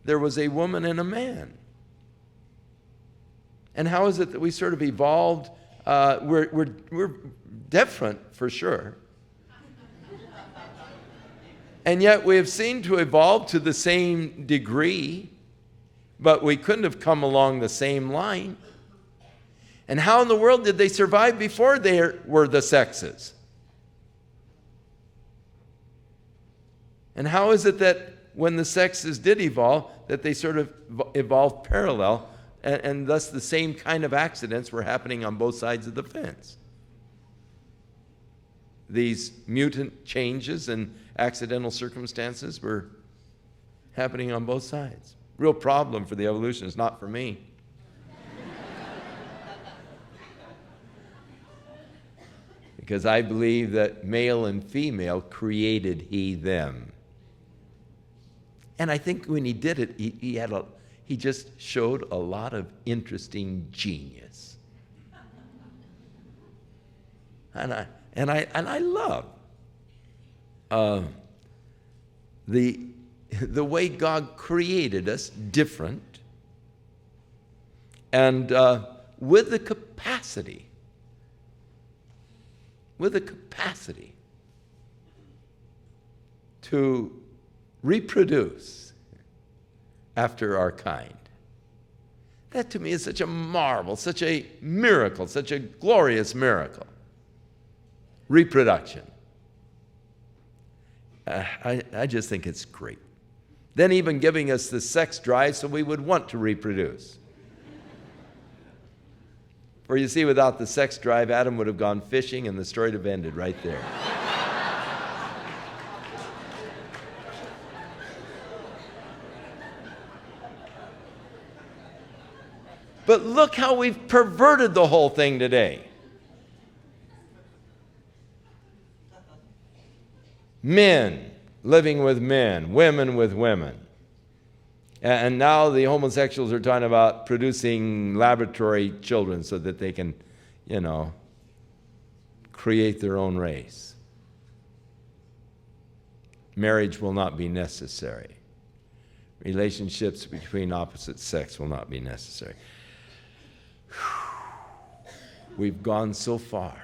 there was a woman and a man? And how is it that we sort of evolved? We're different for sure. And yet we have seemed to evolve to the same degree, but we couldn't have come along the same line. And how in the world did they survive before they were the sexes? And how is it that when the sexes did evolve, that they sort of evolved parallel, and thus the same kind of accidents were happening on both sides of the fence? These mutant changes and accidental circumstances were happening on both sides. Real problem for the evolutionists, not for me. Because I believe that male and female created he them. And I think when he did it, he just showed a lot of interesting genius. And I love the way God created us different, and with the capacity to reproduce after our kind. That to me is such a marvel, such a miracle, such a glorious miracle. Reproduction. I just think it's great. Then even giving us the sex drive so we would want to reproduce. For you see, without the sex drive, Adam would have gone fishing and the story would have ended right there. But look how we've perverted the whole thing today. Men living with men, women with women. And now the homosexuals are talking about producing laboratory children so that they can, create their own race. Marriage will not be necessary. Relationships between opposite sex will not be necessary. We've gone so far.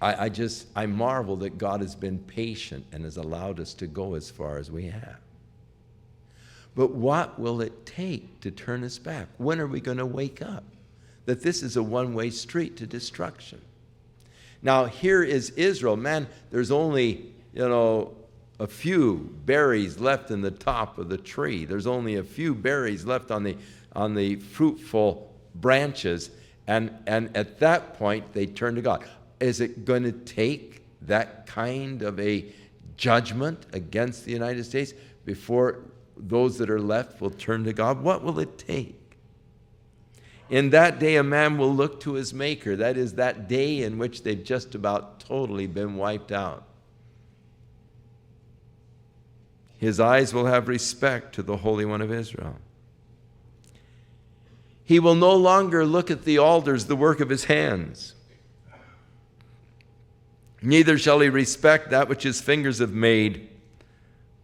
I marvel that God has been patient and has allowed us to go as far as we have. But what will it take to turn us back? When are we going to wake up that this is a one-way street to destruction? Now, here is Israel. Man, there's only, a few berries left in the top of the tree. There's only a few berries left on the fruitful branches. And at that point, they turn to God. Is it going to take that kind of a judgment against the United States before those that are left will turn to God? What will it take? In that day, a man will look to his Maker. That is that day in which they've just about totally been wiped out. His eyes will have respect to the Holy One of Israel. He will no longer look at the altars, the work of his hands. Neither shall he respect that which his fingers have made,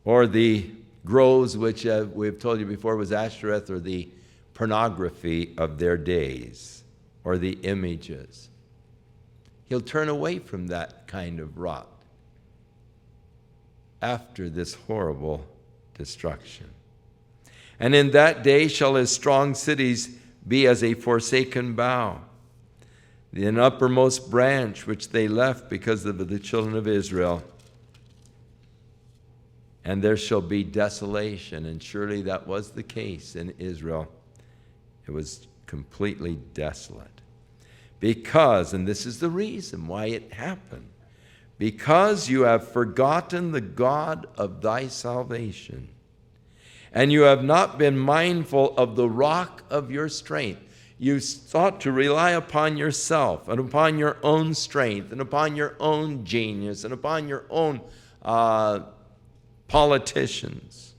or the groves which we've told you before was Ashtoreth, or the pornography of their days, or the images. He'll turn away from that kind of rot after this horrible destruction. And in that day shall his strong cities be as a forsaken bough, an uppermost branch which they left because of the children of Israel. And there shall be desolation. And surely that was the case in Israel. It was completely desolate. Because, and this is the reason why it happened, because you have forgotten the God of thy salvation, and you have not been mindful of the rock of your strength. You sought to rely upon yourself and upon your own strength and upon your own genius and upon your own politicians.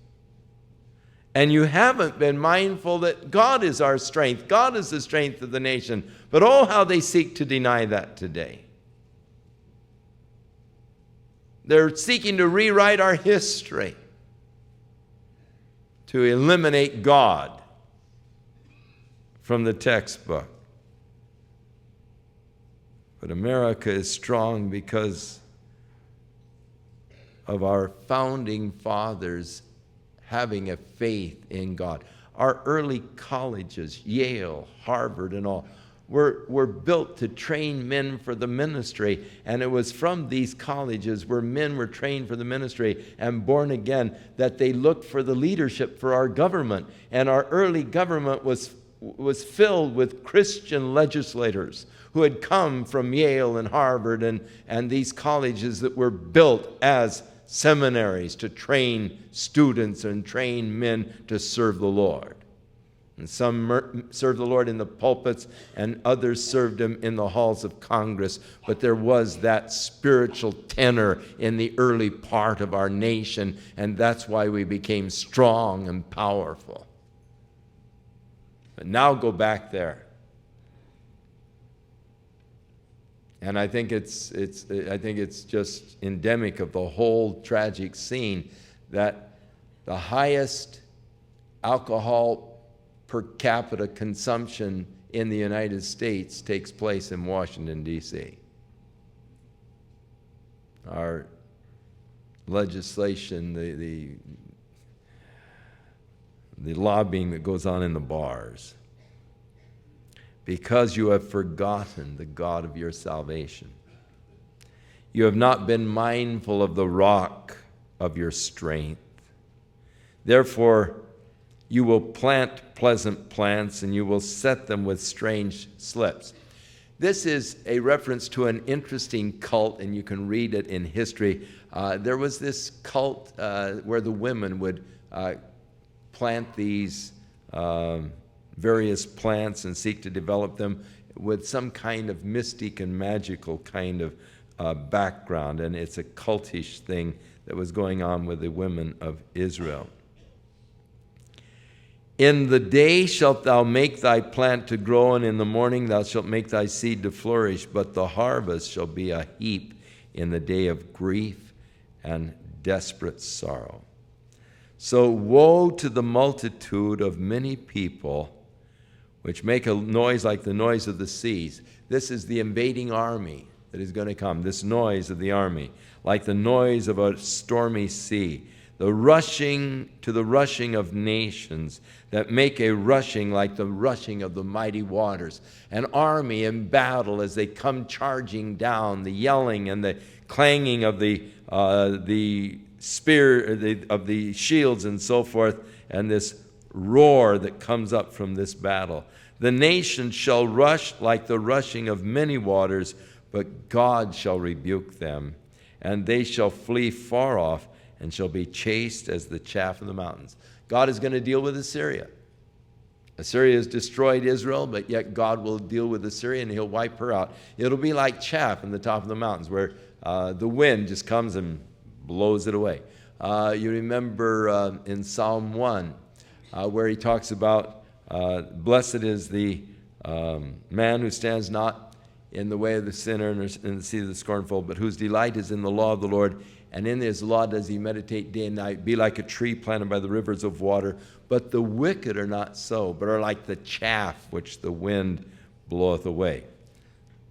And you haven't been mindful that God is our strength. God is the strength of the nation. But oh, how they seek to deny that today. They're seeking to rewrite our history, to eliminate God from the textbook. But America is strong because of our founding fathers having a faith in God. Our early colleges, Yale, Harvard, and all, were built to train men for the ministry. And it was from these colleges where men were trained for the ministry and born again that they looked for the leadership for our government. And our early government was filled with Christian legislators who had come from Yale and Harvard and these colleges that were built as seminaries to train students and train men to serve the Lord. And some served the Lord in the pulpits, and others served him in the halls of Congress. But there was that spiritual tenor in the early part of our nation, and that's why we became strong and powerful. But now go back there. And I think it's just endemic of the whole tragic scene that the highest alcohol per capita consumption in the United States takes place in Washington, D.C. Our legislation, the lobbying that goes on in the bars, because you have forgotten the God of your salvation. You have not been mindful of the rock of your strength. Therefore, you will plant pleasant plants, and you will set them with strange slips. This is a reference to an interesting cult, and you can read it in history. There was this cult where the women would plant these various plants and seek to develop them with some kind of mystic and magical kind of background. And it's a cultish thing that was going on with the women of Israel. In the day shalt thou make thy plant to grow, and in the morning thou shalt make thy seed to flourish, but the harvest shall be a heap in the day of grief and desperate sorrow. So woe to the multitude of many people which make a noise like the noise of the seas. This is the invading army that is going to come, this noise of the army, like the noise of a stormy sea. The rushing of nations that make a rushing like the rushing of the mighty waters. An army in battle as they come charging down, the yelling and the clanging of the spear, of the shields and so forth, and this roar that comes up from this battle. The nations shall rush like the rushing of many waters, but God shall rebuke them, and they shall flee far off, and shall be chased as the chaff of the mountains. God is going to deal with Assyria. Assyria has destroyed Israel, but yet God will deal with Assyria, and he'll wipe her out. It'll be like chaff in the top of the mountains, where the wind just comes and blows it away. You remember in Psalm 1, where he talks about, blessed is the man who stands not in the way of the sinner and in the seat of the scornful, but whose delight is in the law of the Lord. And in his law does he meditate day and night. Be like a tree planted by the rivers of water. But the wicked are not so, but are like the chaff which the wind bloweth away.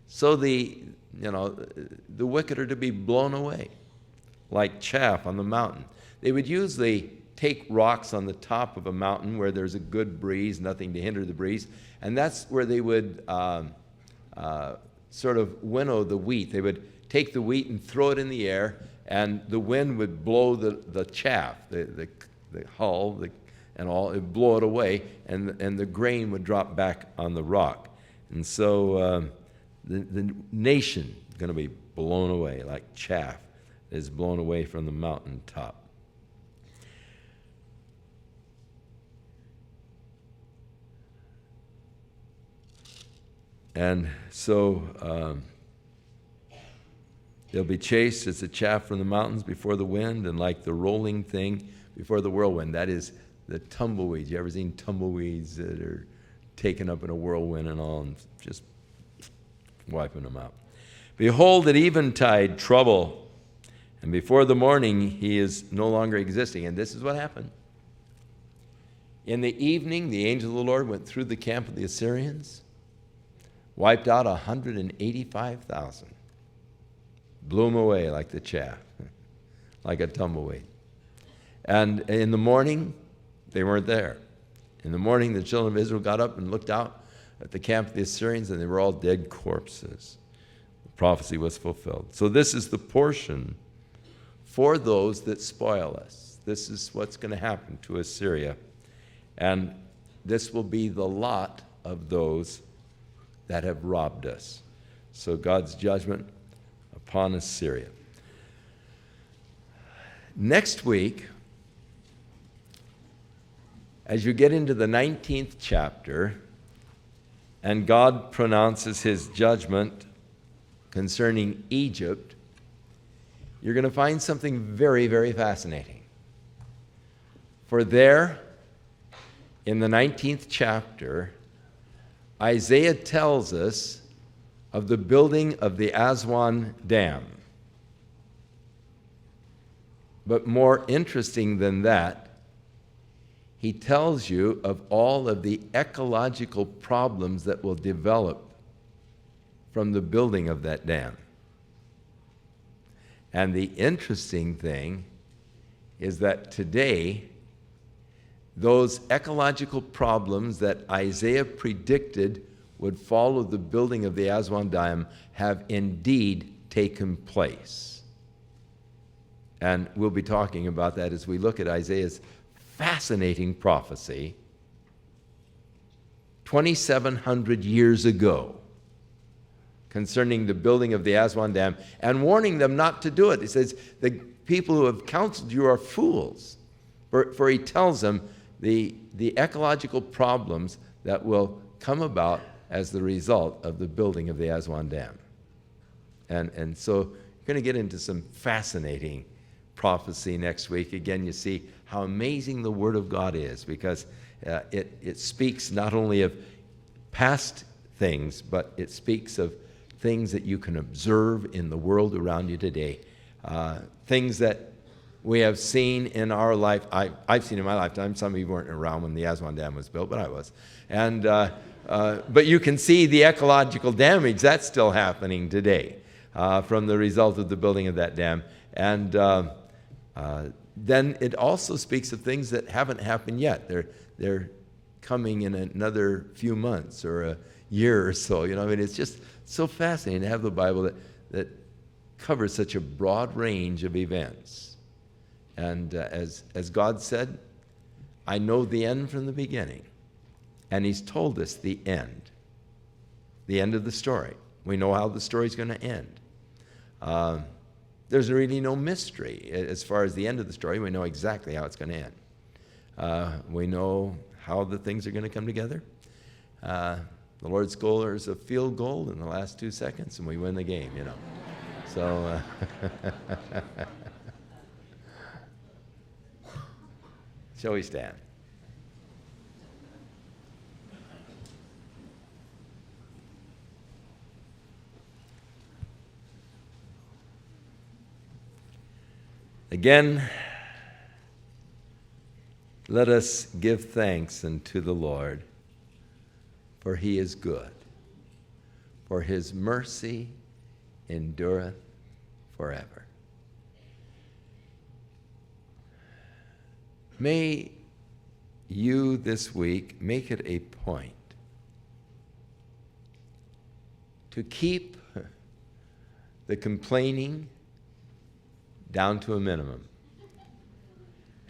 So the wicked are to be blown away like chaff on the mountain. They would usually take rocks on the top of a mountain where there's a good breeze, nothing to hinder the breeze, and that's where they would sort of winnow the wheat. They would take the wheat and throw it in the air, and the wind would blow the chaff, the hull, and all, it would blow it away, and the grain would drop back on the rock. And so the nation is going to be blown away like chaff is blown away from the mountaintop. And so they'll be chased as the chaff from the mountains before the wind, and like the rolling thing before the whirlwind. That is the tumbleweeds. You ever seen tumbleweeds that are taken up in a whirlwind and all, and just wiping them out? Behold, at eventide, trouble, and before the morning he is no longer existing. And this is what happened. In the evening, the angel of the Lord went through the camp of the Assyrians, wiped out 185,000, blew them away like the chaff, like a tumbleweed. And in the morning, they weren't there. In the morning, the children of Israel got up and looked out at the camp of the Assyrians, and they were all dead corpses. The prophecy was fulfilled. So this is the portion for those that spoil us. This is what's going to happen to Assyria. And this will be the lot of those that have robbed us. So God's judgment upon Assyria. Next week, as you get into the 19th chapter, and God pronounces his judgment concerning Egypt, you're going to find something very, very fascinating. For there, in the 19th chapter, Isaiah tells us of the building of the Aswan Dam. But more interesting than that, he tells you of all of the ecological problems that will develop from the building of that dam. And the interesting thing is that today, those ecological problems that Isaiah predicted would follow the building of the Aswan Dam have indeed taken place. And we'll be talking about that as we look at Isaiah's fascinating prophecy 2,700 years ago concerning the building of the Aswan Dam and warning them not to do it. He says, the people who have counseled you are fools. For he tells them the ecological problems that will come about as the result of the building of the Aswan Dam. And so you're going to get into some fascinating prophecy next week. Again, you see how amazing the Word of God is, because it speaks not only of past things, but it speaks of things that you can observe in the world around you today. Things that we have seen in our life. I've seen in my lifetime. Some of you weren't around when the Aswan Dam was built, but I was. And but you can see the ecological damage that's still happening today from the result of the building of that dam. And then it also speaks of things that haven't happened yet. They're coming in another few months or a year or so. You know, I mean, it's just so fascinating to have the Bible that covers such a broad range of events. And as God said, I know the end from the beginning. And he's told us the end of the story. We know how the story's going to end. There's really no mystery. As far as the end of the story, we know exactly how it's going to end. We know how the things are going to come together. The Lord scores a field goal in the last 2 seconds, and we win the game, you know. So, shall we stand? Again, let us give thanks unto the Lord, for he is good, for his mercy endureth forever. May you this week make it a point to keep the complaining down to a minimum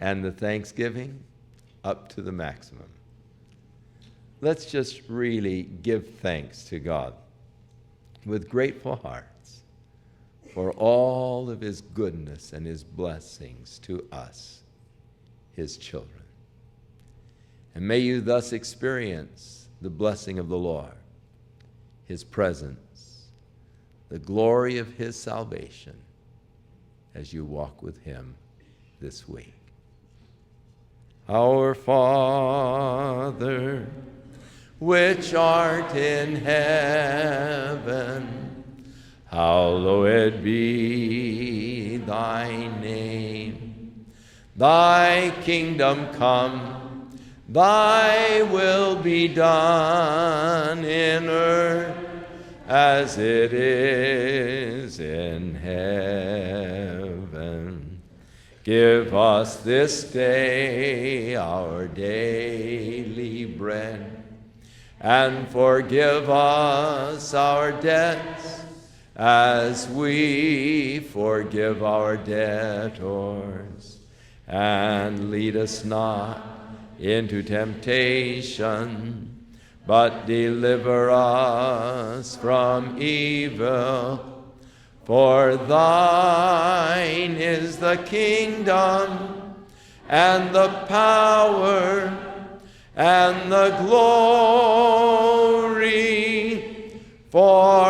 and the thanksgiving up to the maximum. Let's just really give thanks to God with grateful hearts for all of his goodness and his blessings to us, his children. And may you thus experience the blessing of the Lord, his presence, the glory of his salvation as you walk with him this week. Our Father, which art in heaven, hallowed be thy name. Thy kingdom come, thy will be done in earth as it is in heaven. Give us this day our daily bread, and forgive us our debts as we forgive our debtors. And lead us not into temptation, but deliver us from evil. For thine is the kingdom, and the power, and the glory, for